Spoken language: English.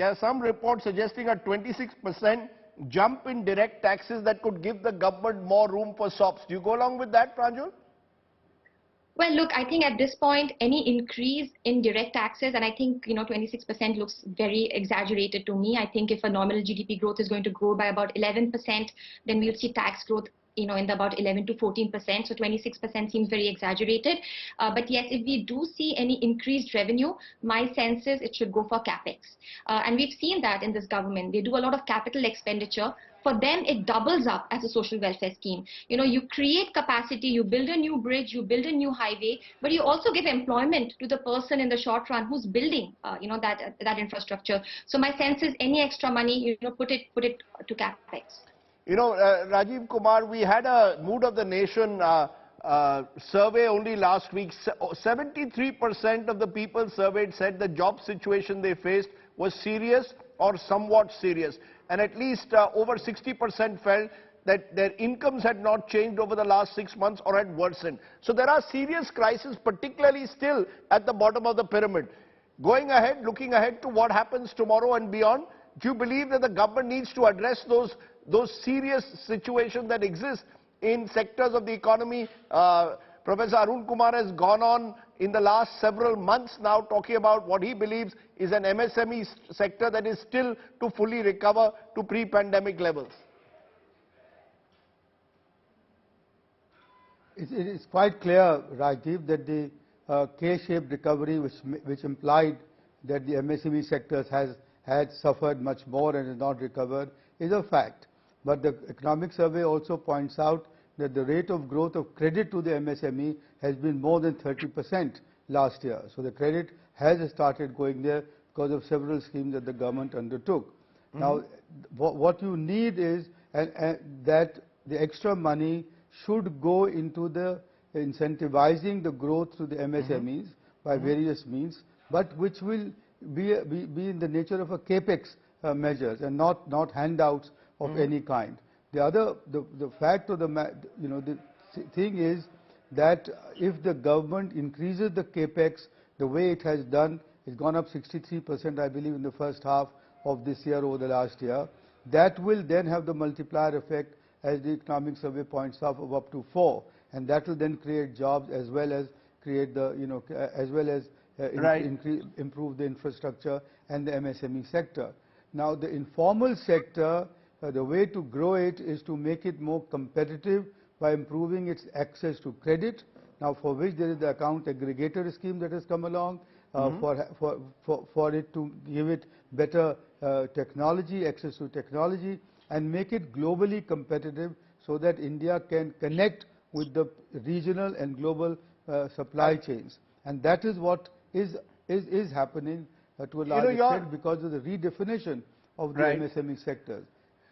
there are some reports suggesting a 26% jump in direct taxes that could give the government more room for SOPs. Do you go along with that, Pranjul? Well, look, I think at this point, any increase in direct taxes, and I think, 26% looks very exaggerated to me. I think if a nominal GDP growth is going to grow by about 11%, then we'll see tax growth, in the about 11 to 14%. So 26% seems very exaggerated. But yes, if we do see any increased revenue, my sense is it should go for Capex. And we've seen that in this government. They do a lot of capital expenditure. For them, it doubles up as a social welfare scheme. You create capacity, you build a new bridge, you build a new highway, but you also give employment to the person in the short run who's building, that infrastructure. So my sense is any extra money, put it to Capex. Rajiv Kumar, we had a Mood of the Nation survey only last week. 73% of the people surveyed said the job situation they faced was serious or somewhat serious. And at least over 60% felt that their incomes had not changed over the last 6 months or had worsened. So there are serious crises, particularly still at the bottom of the pyramid. Going ahead, looking ahead to what happens tomorrow and beyond, do you believe that the government needs to address those serious situations that exist in sectors of the economy? Professor Arun Kumar has gone on in the last several months now talking about what he believes is an MSME sector that is still to fully recover to pre-pandemic levels. It is quite clear, Rajiv, that the K-shaped recovery, which implied that the MSME sectors had suffered much more and has not recovered, is a fact. But the economic survey also points out that the rate of growth of credit to the MSME has been more than 30% last year. So the credit has started going there because of several schemes that the government undertook. Now, what you need is that the extra money should go into the incentivizing the growth to the MSMEs by various means, but which will be in the nature of a Capex measures and not handouts of any kind. The fact of the thing is that if the government increases the Capex the way it has done, it's gone up 63%, I believe, in the first half of this year over the last year. That will then have the multiplier effect, as the economic survey points out, of up to 4, and that will then create jobs as well as create the improve the infrastructure and the MSME sector. Now, the informal sector, the way to grow it is to make it more competitive by improving its access to credit. Now, for which there is the account aggregator scheme that has come along, for it to give it better technology, access to technology, and make it globally competitive so that India can connect with the regional and global supply chains. And that is what is happening to a large extent because of the redefinition of the MSME sectors.